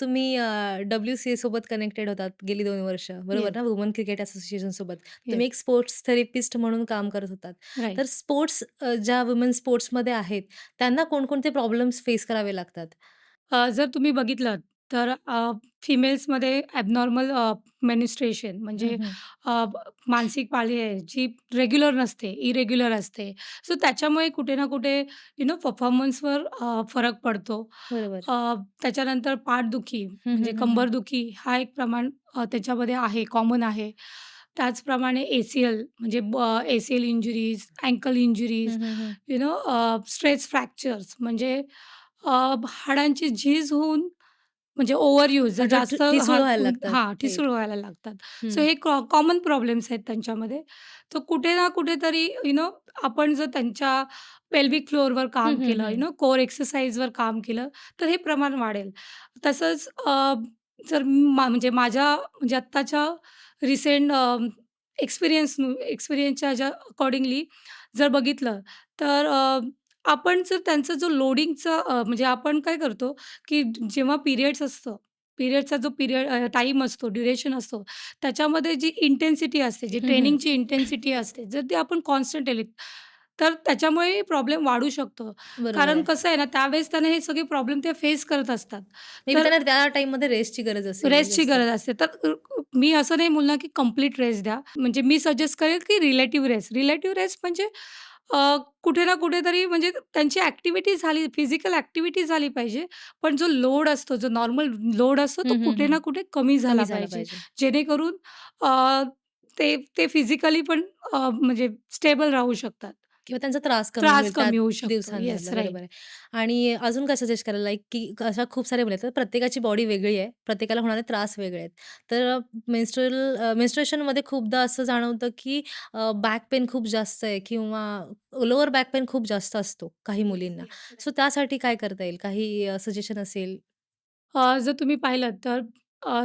तुम्ही WCA सोबत connected होतात गेली 2 वर्ष, बरोबर येस. ना? वुमन क्रिकेट असोसिएशन सोबत. येस. तुम्ही एक स्पोर्ट्स थेरपिस्ट म्हणून काम करत होतात. राइट. तर स्पोर्ट्स ज्या वुमन स्पोर्ट्समध्ये आहेत, त्यांना कोणकोणते प्रॉब्लेम्स फेस करावे लागतात? जर तुम्ही बघितलंत तर फिमेल्समध्ये ॲबनॉर्मल मेन्स्ट्रुएशन हं, म्हणजे हं. मासिक पाळी आहे जी रेग्युलर नसते, इरेग्युलर असते. सो त्याच्यामुळे कुठे ना कुठे परफॉर्मन्सवर फरक पडतो. बरोबर. त्याच्यानंतर पाठदुखी हं, म्हणजे हं, हं, हं. कंबरदुखी हा एक प्रमाण त्याच्यामध्ये आहे, कॉमन आहे. त्याचप्रमाणे ACL म्हणजे ACL इंजुरीज, अँकल इंजुरीज, हं, हं, हं. स्ट्रेस फ्रॅक्चर्स म्हणजे हाडांची झीज होऊन म्हणजे ओव्हरयूज जर हाडं जास्त ठिसूळ व्हायला लागतात हां, ते. ठिसूळ व्हायला लागतात. सो हं. हे कॉमन प्रॉब्लेम्स आहेत त्यांच्यामध्ये. तर कुठे ना कुठेतरी आपण जर त्यांच्या पेल्विक फ्लोअरवर हं, काम हं, केलं, हं. कोर एक्सरसाइजवर काम केलं, तर हे प्रमाण वाढेल. तसंच जर म्हणजे माझ्या म्हणजे आत्ताच्या रिसेंट एक्सपिरियन्सच्या ह्याच्या अकॉर्डिंगली जर बघितलं, तर आपण जर त्यांचा जो लोडिंगचा म्हणजे आपण काय करतो, की जेव्हा पिरियड्स असतं, पिरियडचा जो टाईम असतो, ड्युरेशन असतो, त्याच्यामध्ये जी इंटेन्सिटी असते, जी हं, हं. ट्रेनिंगची इंटेन्सिटी असते, जर ती आपण कॉन्स्टंट ठेवली, तर त्याच्यामुळे प्रॉब्लेम वाढू शकतो. बरोबर कारण आहे. कसं आहे ना, त्यावेळेस त्यांना हे सगळे प्रॉब्लेम ते फेस करत असतात. मे बी तर त्यांना त्या टाईममध्ये रेस्टची गरज असेल रेस्टची जास्त. गरज असते. तर मी असं नाही बोलणार, की कंप्लीट रेस्ट द्या. म्हणजे मी सजेस्ट करेल, की रिलेटिव्ह रेस्ट. रिलेटिव्ह रेस्ट म्हणजे कुठे ना कुठेतरी म्हणजे त्यांची ॲक्टिव्हिटी झाली, फिजिकल ॲक्टिव्हिटी झाली पाहिजे. पण जो लोड असतो, जो नॉर्मल लोड असतो, तो हं, हं, कुठे हं. ना कुठे कमी झाला कमी झाला पाहिजे. पाहिजे. जेणेकरून अ, ते ते फिजिकली पण म्हणजे स्टेबल राहू शकतात. किंवा त्यांचा त्रास कमी त्रास होईल त्या कमी होऊ शकतो. येस, दिवसांमधला, राइट. बरोबर आहे. आणि अजून काय सजेस्ट कराल लाइक की अशा खूप साऱ्या मुली आहेत, तर प्रत्येकाची बॉडी वेगळी आहे. प्रत्येकाला होणारे त्रास वेगळे आहेत. तर मेन्स्ट्रुएशनमध्ये खूपदा असं जाणवतं की बॅक पेन खूप जास्त आहे किंवा लोअर बॅक पेन खूप जास्त असतो काही मुलींना. सो त्यासाठी काय करता येईल? काही सजेशन असेल? जर तुम्ही पाहिलत तर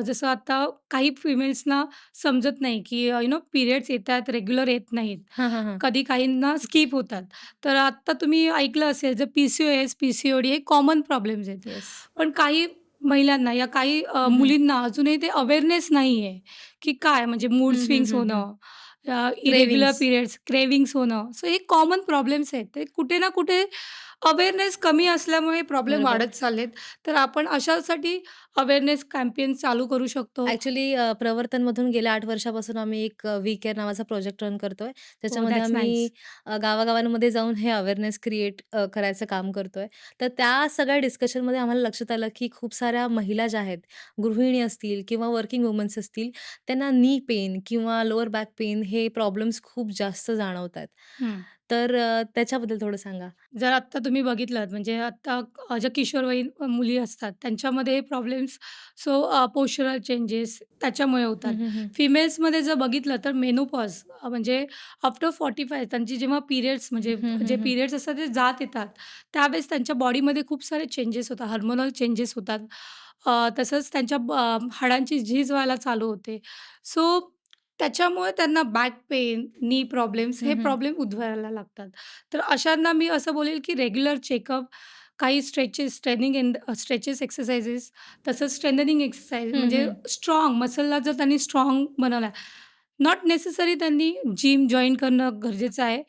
जसं आता काही फिमेल्सना समजत नाही, की पिरियड्स येतात, रेग्युलर येत नाहीत. हां, हां, हां. कधी काहींना स्किप होतात. तर आत्ता तुम्ही ऐकलं असेल, जर PCOS, PCOD हे कॉमन प्रॉब्लेम्स आहेत. येस. पण काही महिलांना या काही हं, हं. मुलींना अजूनही ते अवेअरनेस नाही आहे, की काय म्हणजे मूड हं, हं, स्विंग्स हं, हं. होणं, इरेग्युलर क्रेव्हिंग्ज. पिरियड्स, क्रेव्हिंग्स होणं. सो हे कॉमन प्रॉब्लेम्स आहेत. ते कुठे ना कुठे अवेअरनेस कमी असल्यामुळे प्रॉब्लेम बरोबर. वाढत चाललेत. तर आपण अशासाठी अवेअरनेस कॅम्पेन चालू करू शकतो. ॲक्चुअली प्रवर्तनमधून गेल्या 8 वर्षापासून आम्ही एक वी केअर नावाचा प्रोजेक्ट रन करतोय. हो, त्याच्यामध्ये दॅट्स आम्ही नाईस. गावागावांमध्ये जाऊन हे अवेअरनेस क्रिएट करायचं काम करतोय. तर त्या सगळ्या डिस्कशनमध्ये आम्हाला लक्षात आलं, की खूप साऱ्या महिला ज्या आहेत, गृहिणी असतील किंवा वर्किंग वुमन्स असतील, त्यांना नी पेन किंवा लोअर बॅक पेन हे प्रॉब्लेम्स खूप जास्त जाणवतायत. हं. तर त्याच्याबद्दल थोडं सांगा? जर आत्ता तुम्ही बघितलात म्हणजे आत्ता ज्या किशोरवयीन मुली असतात त्यांच्यामध्ये प्रॉब्लेम्स पोश्चरल चेंजेस त्याच्यामुळे होतात. हं, हं, हं. फिमेल्समध्ये जर बघितलं तर मेनोपॉज म्हणजे आफ्टर 45 त्यांची जेव्हा पिरियड्स म्हणजे हं, हं, जे हं. पिरियड्स असतात ते जात येतात, त्यावेळेस त्यांच्या बॉडीमध्ये खूप सारे चेंजेस होतात, हार्मोनल चेंजेस होतात. तसंच त्यांच्या हाडांची झीज व्हायला चालू होते. सो त्याच्यामुळे त्यांना बॅक पेन, नी प्रॉब्लेम्स हे हं, हं. प्रॉब्लेम उद्भवायला लागतात. तर अशांना मी असं बोलेल, की रेग्युलर चेकअप, काही स्ट्रेचेस एक्सरसाइजेस, तसंच स्ट्रेंथनिंग एक्सरसाइज हं, म्हणजे हं. मसलला जर त्यांनी स्ट्राँग बनवला, नॉट नेसेसरी त्यांनी जिम जॉइन करणं गरजेचं आहे.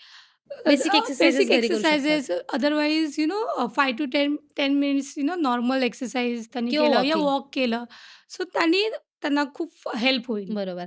बेसिक एक्सरसाइजेस बेसिक घरी करू शकतात exercises otherwise 5 to 10 minutes normal exercise त्यांनी किंवा केलं या वॉकिंग. वॉक केलं. सो त्यांनी त्यांना खूप हेल्प होईल. बरोबर.